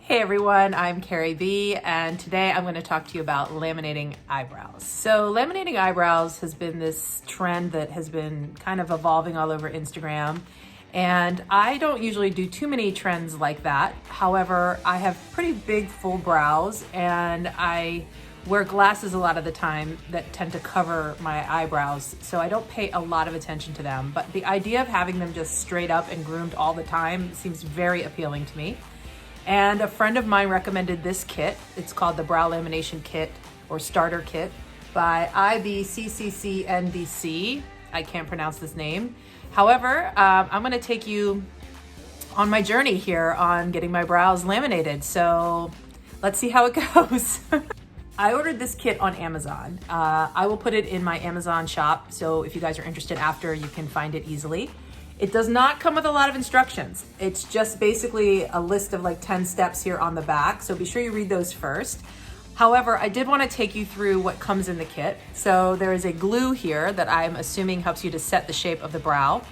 Hey everyone, I'm Carrie B, and today I'm going to talk to you about laminating eyebrows. So laminating eyebrows has been this trend that has been kind of evolving all over Instagram, and I don't usually do too many trends like that. However, I have pretty big full brows and I wear glasses a lot of the time that tend to cover my eyebrows, so I don't pay a lot of attention to them. But the idea of having them just straight up and groomed all the time seems very appealing to me. And a friend of mine recommended this kit. It's called the Brow Lamination Kit or Starter Kit by IBCCCNBC. I can't pronounce this name. However, I'm gonna take you on my journey here on getting my brows laminated. So let's see how it goes. I ordered this kit on Amazon. I will put it in my Amazon shop, so if you guys are interested after, you can find it easily. It does not come with a lot of instructions. It's just basically a list of like 10 steps here on the back, so be sure you read those first. However, I did want to take you through what comes in the kit. So there is a glue here that I'm assuming helps you to set the shape of the brow.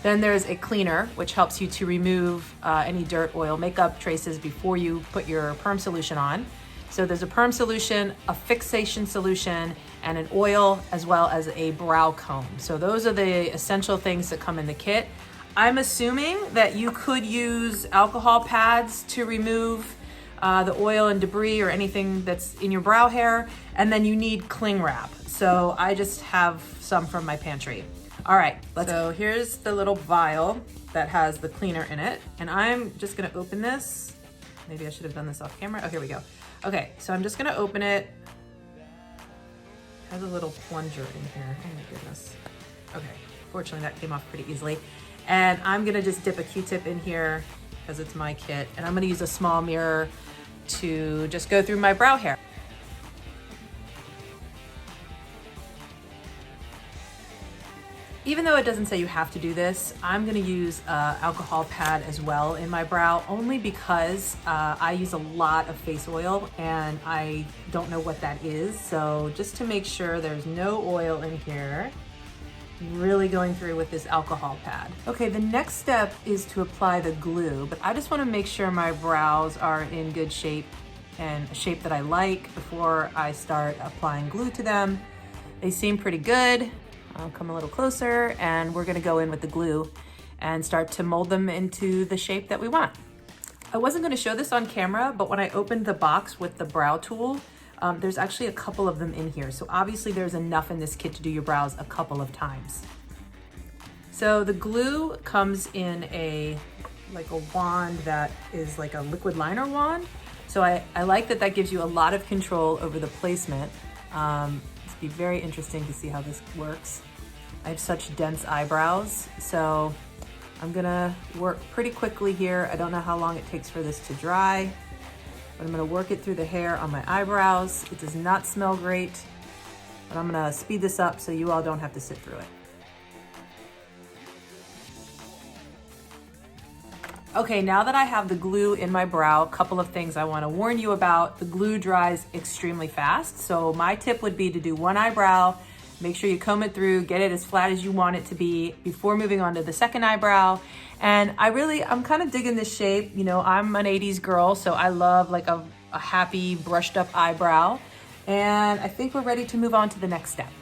Then there's a cleaner, which helps you to remove any dirt, oil, makeup traces before you put your perm solution on. So there's a perm solution, a fixation solution, and an oil, as well as a brow comb. So those are the essential things that come in the kit. I'm assuming that you could use alcohol pads to remove the oil and debris or anything that's in your brow hair, and then you need cling wrap. So I just have some from my pantry. All right, so here's the little vial that has the cleaner in it, and I'm just gonna open this. Maybe I should have done this off camera. Oh, here we go. Okay, so I'm just gonna open it. It has a little plunger in here. Oh my goodness. Okay, fortunately that came off pretty easily. And I'm gonna just dip a Q-tip in here because it's my kit. And I'm gonna use a small mirror to just go through my brow hair. Even though it doesn't say you have to do this, I'm gonna use an alcohol pad as well in my brow, only because I use a lot of face oil and I don't know what that is. So just to make sure there's no oil in here, really going through with this alcohol pad. Okay, the next step is to apply the glue, but I just wanna make sure my brows are in good shape and a shape that I like before I start applying glue to them. They seem pretty good. I'll come a little closer and we're gonna go in with the glue and start to mold them into the shape that we want. I wasn't gonna show this on camera, but when I opened the box with the brow tool, there's actually a couple of them in here. So obviously there's enough in this kit to do your brows a couple of times. So the glue comes in like a wand that is like a liquid liner wand. So I like that gives you a lot of control over the placement. It'd be very interesting to see how this works. I have such dense eyebrows, so I'm gonna work pretty quickly here. I don't know how long it takes for this to dry, but I'm gonna work it through the hair on my eyebrows. It does not smell great, but I'm gonna speed this up so you all don't have to sit through it. Okay, now that I have the glue in my brow, a couple of things I wanna warn you about. The glue dries extremely fast, so my tip would be to do one eyebrow, make sure you comb it through, get it as flat as you want it to be before moving on to the second eyebrow. And I'm kind of digging this shape. You know, I'm an 80s girl, so I love like a happy brushed up eyebrow. And I think we're ready to move on to the next step.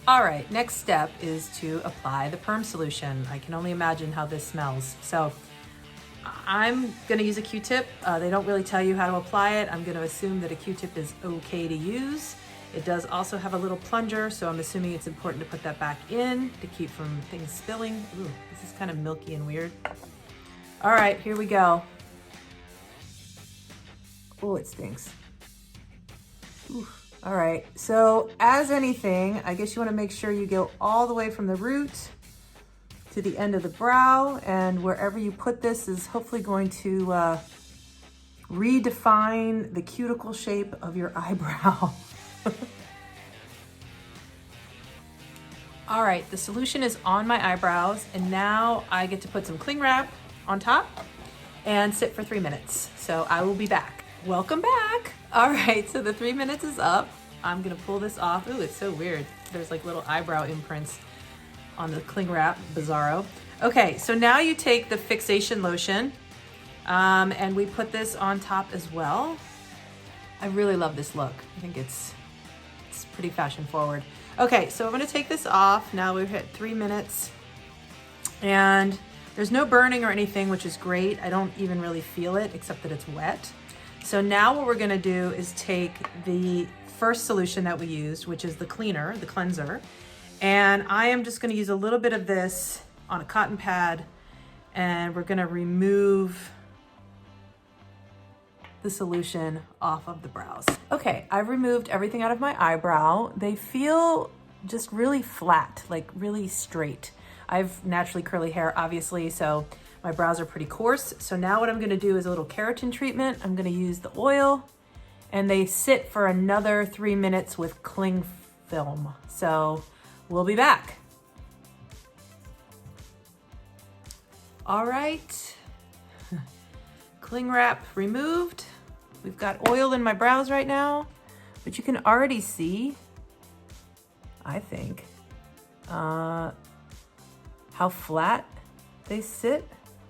All right, next step is to apply the perm solution. I can only imagine how this smells. So I'm gonna use a Q-tip. They don't really tell you how to apply it. I'm gonna assume that a Q-tip is okay to use. It does also have a little plunger, so I'm assuming it's important to put that back in to keep from things spilling. Ooh, this is kind of milky and weird. All right, here we go. Oh, it stinks. Ooh. All right, so as anything, I guess you wanna make sure you go all the way from the root to the end of the brow, and wherever you put this is hopefully going to redefine the cuticle shape of your eyebrow. All right, the solution is on my eyebrows, and now I get to put some cling wrap on top and sit for 3 minutes. So I will be back. Welcome back. All right, so the 3 minutes is up. I'm gonna pull this off. Ooh, it's so weird. There's like little eyebrow imprints on the cling wrap, bizarro. Okay, so now you take the fixation lotion. And we put this on top as well. I really love this look. I think it's pretty fashion forward. Okay, so I'm gonna take this off. Now we've hit 3 minutes and there's no burning or anything, which is great. I don't even really feel it except that it's wet. So now what we're gonna do is take the first solution that we used, which is the cleaner, the cleanser, and I am just gonna use a little bit of this on a cotton pad, and we're gonna remove the solution off of the brows. Okay, I've removed everything out of my eyebrow. They feel just really flat, like really straight. I've naturally curly hair, obviously, so my brows are pretty coarse. So now what I'm gonna do is a little keratin treatment. I'm gonna use the oil, and they sit for another 3 minutes with cling film. So we'll be back. All right, cling wrap removed. We've got oil in my brows right now, but you can already see, I think, how flat they sit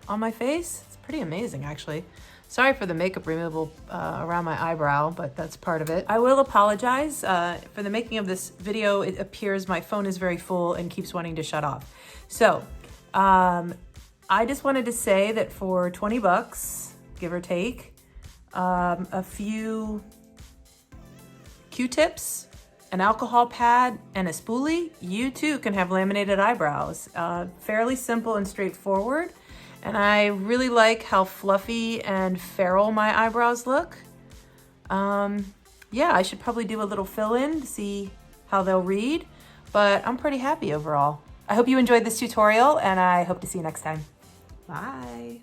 on my face. It's pretty amazing, actually. Sorry for the makeup removal around my eyebrow, but that's part of it. I will apologize. For the making of this video, it appears my phone is very full and keeps wanting to shut off. So, I just wanted to say that for 20 bucks, give or take, a few Q-tips, an alcohol pad, and a spoolie, you too can have laminated eyebrows. Fairly simple and straightforward. And I really like how fluffy and feral my eyebrows look. Yeah, I should probably do a little fill-in to see how they'll read, but I'm pretty happy overall. I hope you enjoyed this tutorial, and I hope to see you next time. Bye.